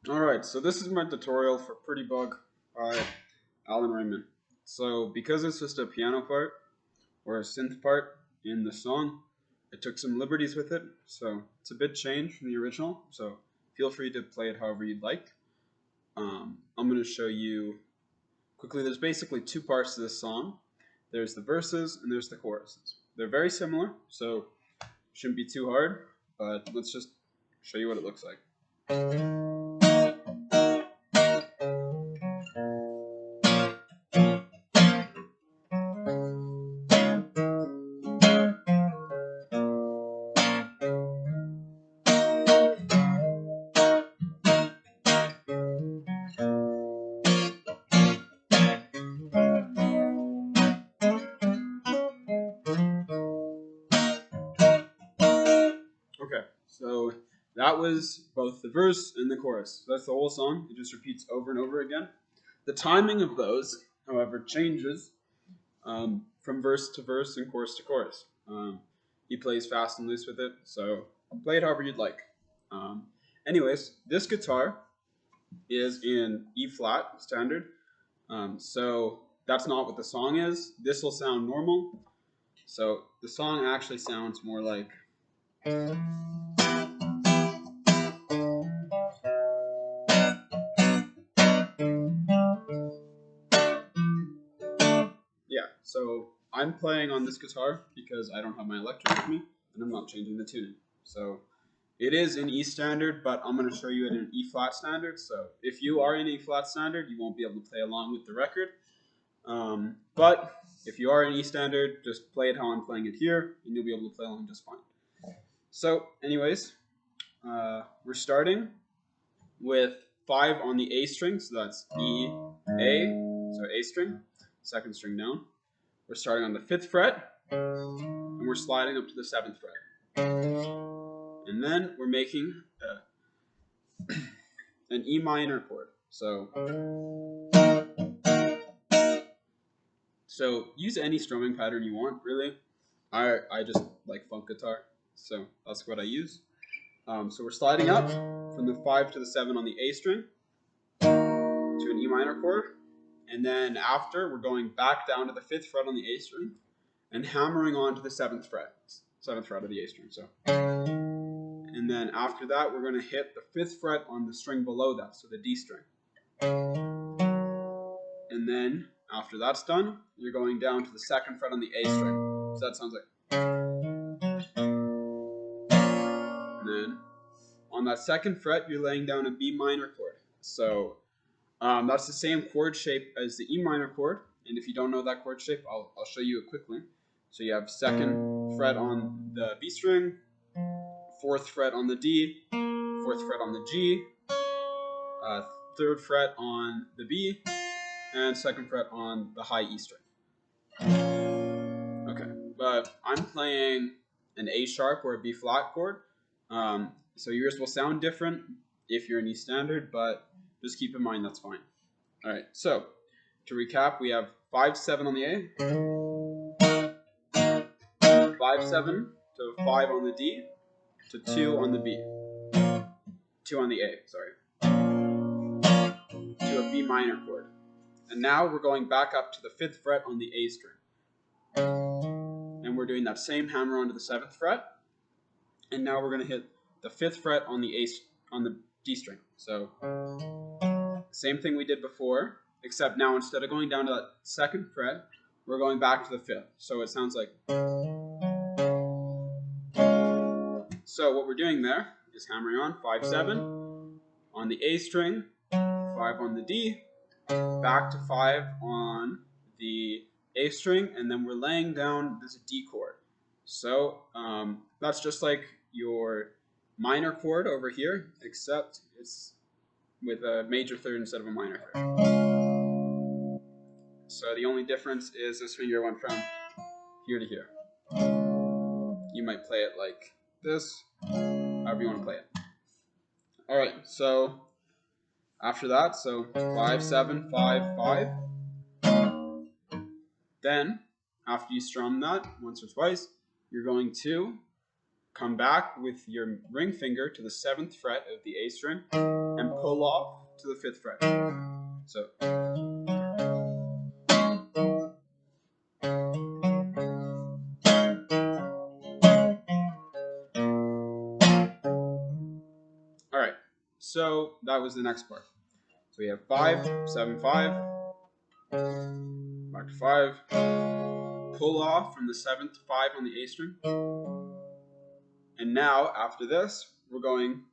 Alright, so this is my tutorial for Pretty Bug by Alan Raymond. So because it's just a piano part or a synth part in the song, I took some liberties with it, so it's a bit changed from the original, so feel free to play it however you'd like. I'm going to show you quickly. There's basically two parts to this song. There's the verses and there's the choruses. They're very similar, so shouldn't be too hard, but let's just show you what it looks like. Okay, so that was both the verse and the chorus. So that's the whole song. It just repeats over and over again. The timing of those, however, changes from verse to verse and chorus to chorus. He plays fast and loose with it, so play it however you'd like. Anyways, this guitar is in E flat standard, so that's not what the song is. This will sound normal. So the song actually sounds more like. Yeah, so I'm playing on this guitar because I don't have my electric with me, and I'm not changing the tuning. So it is in E standard, but I'm going to show you it in E flat standard. So if you are in E flat standard, you won't be able to play along with the record. But if you are in E standard, just play it how I'm playing it here, and you'll be able to play along just fine. So anyways, we're starting with 5 on the A string, so that's E, A, so A string, second string down. We're starting on the 5th fret, and we're sliding up to the 7th fret. And then we're making an E minor chord. So use any strumming pattern you want, really. I just like funk guitar, so that's what I use. So we're sliding up from the 5 to the 7 on the A string to an E minor chord. And then after, we're going back down to the 5th fret on the A string and hammering on to the 7th fret of the A string. So, and then after that, we're going to hit the 5th fret on the string below that, so the D string. And then after that's done, you're going down to the 2nd fret on the A string. So that sounds like. And then on that 2nd fret, you're laying down a B minor chord. So that's the same chord shape as the E minor chord. And if you don't know that chord shape, I'll show you it quickly. So you have 2nd fret on the B string, 4th fret on the D, 4th fret on the G, 3rd fret on the B, and 2nd fret on the high E string. Okay, but I'm playing an A sharp or a B flat chord. So yours will sound different if you're in E standard, but just keep in mind that's fine. All right, so to recap, we have 5-7 on the A, 5-7 to 5 on the D, to 2 on the B, 2 on the A, sorry, to a B minor chord. And now we're going back up to the 5th fret on the A string. And we're doing that same hammer onto the 7th fret. And now we're going to hit the 5th fret on the D string. So same thing we did before, except now instead of going down to that 2nd fret, we're going back to the 5th. So it sounds like. So what we're doing there is hammering on 5-7 on the A string, 5 on the D, back to 5 on the A string, and then we're laying down this D chord. So that's just like your minor chord over here, except it's with a major third instead of a minor third. So the only difference is this finger went from here to here. You might play it like this, however you want to play it. All right, so after that, so 5-7, 5-5. Then, after you strum that once or twice, you're going to come back with your ring finger to the 7th fret of the A string and pull off to the 5th fret. So alright, so that was the next part. So we have 5, 7, 5, back to 5, pull off from the 7th 5 on the A string. And now, after this, we're going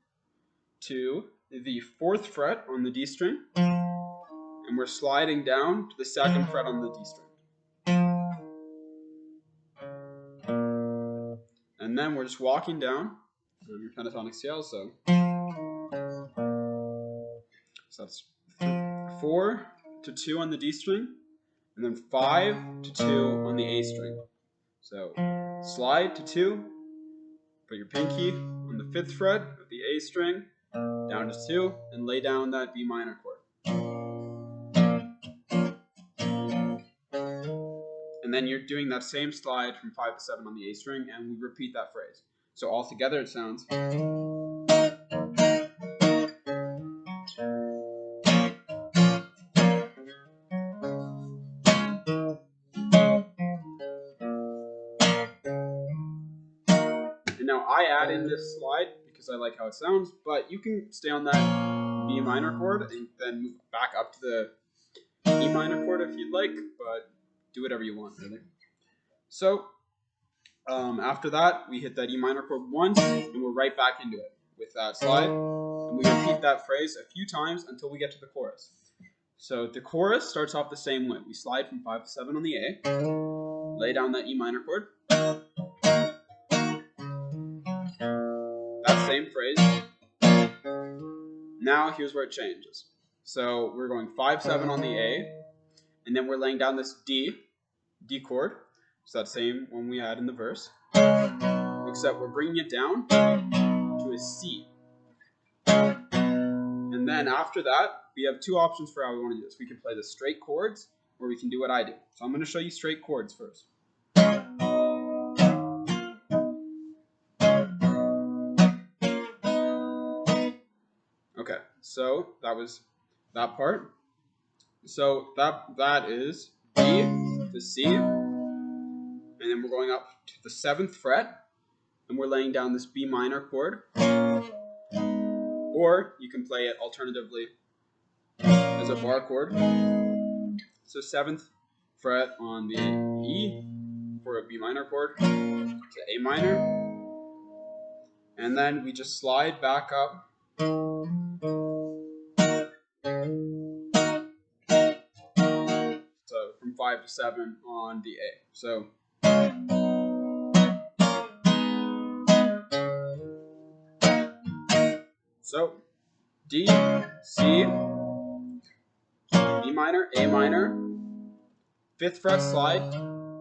to the 4th fret on the D string, and we're sliding down to the 2nd fret on the D string. And then we're just walking down on your pentatonic scale, so that's 4 to 2 on the D string, and then 5 to 2 on the A string. So slide to 2, put your pinky on the 5th fret of the A string, down to 2, and lay down that B minor chord. And then you're doing that same slide from 5 to 7 on the A string, and we repeat that phrase. So all together it sounds. And now I add in this slide because I like how it sounds, but you can stay on that B minor chord and then move back up to the E minor chord if you'd like, but do whatever you want, really. So after that, we hit that E minor chord once, and we're right back into it with that slide. And we repeat that phrase a few times until we get to the chorus. So the chorus starts off the same way. We slide from 5 to 7 on the A, lay down that E minor chord. That same phrase. Now here's where it changes. So we're going 5, 7 on the A, and then we're laying down this D chord. So that same one we had in the verse, except we're bringing it down to a C. And then after that, we have two options for how we want to do this. We can play the straight chords, or we can do what I do. So I'm going to show you straight chords first. Okay, so that was that part. So that is D to C, and then we're going up to the 7th fret, and we're laying down this B minor chord. Or you can play it alternatively as a bar chord. So 7th fret on the E for a B minor chord to A minor, and then we just slide back up so from 5 to 7 on the A. So D, C, B minor, A minor, 5th fret slide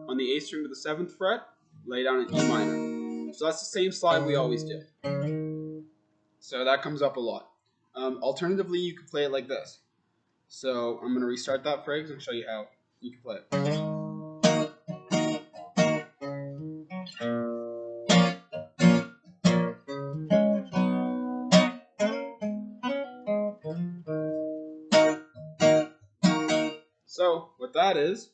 on the A string to the 7th fret, lay down an E minor. So that's the same slide we always do. So that comes up a lot. Alternatively, you could play it like this. So I'm going to restart that phrase and show you how you can play it. So what that is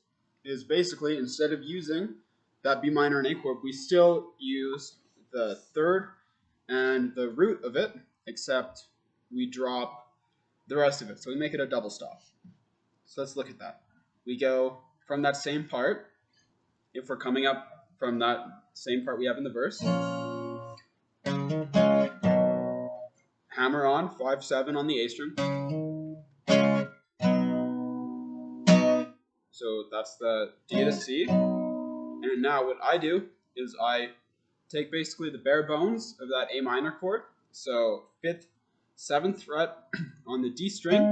basically instead of using that B minor and A chord, we still use the 3rd and the root of it, except we drop the rest of it. So we make it a double stop. So let's look at that. We go from that same part, if we're coming up from that same part we have in the verse, hammer on 5, 7 on the A string. So that's the D to C. And now what I do is I take basically the bare bones of that A minor chord. So 5th, 7th fret on the D string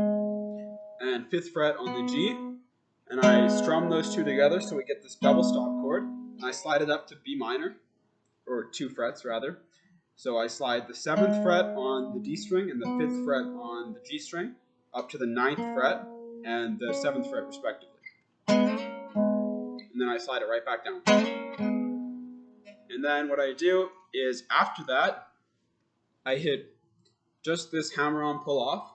and 5th fret on the G. And I strum those two together so we get this double stop chord. And I slide it up to B minor, or 2 frets rather. So I slide the 7th fret on the D string and the 5th fret on the G string up to the 9th fret and the 7th fret respectively. And then I slide it right back down. And then what I do is after that, I hit just this hammer-on pull-off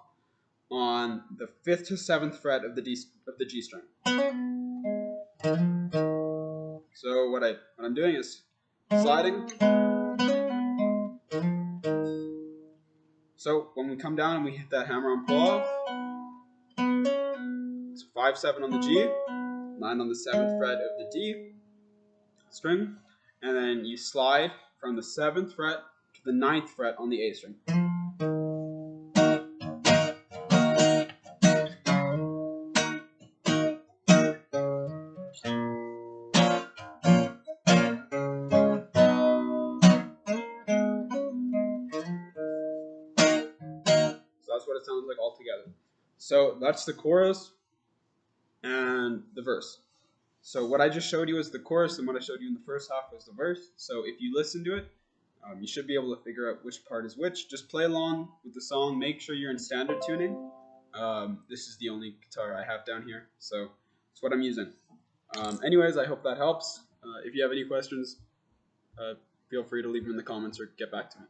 on the 5th to 7th fret of the G string. So what I'm doing is sliding. So when we come down and we hit that hammer-on pull-off, it's 5-7 on the G, 9 on the 7th fret of the D string, and then you slide from the 7th fret to the 9th fret on the A string. So that's what it sounds like all together. So that's the chorus and the verse. So what I just showed you is the chorus, and what I showed you in the first half was the verse. So if you listen to it, you should be able to figure out which part is which. Just play along with the song. Make sure you're in standard tuning. This is the only guitar I have down here, so it's what I'm using. Anyways, I hope that helps. If you have any questions, feel free to leave them in the comments or get back to me.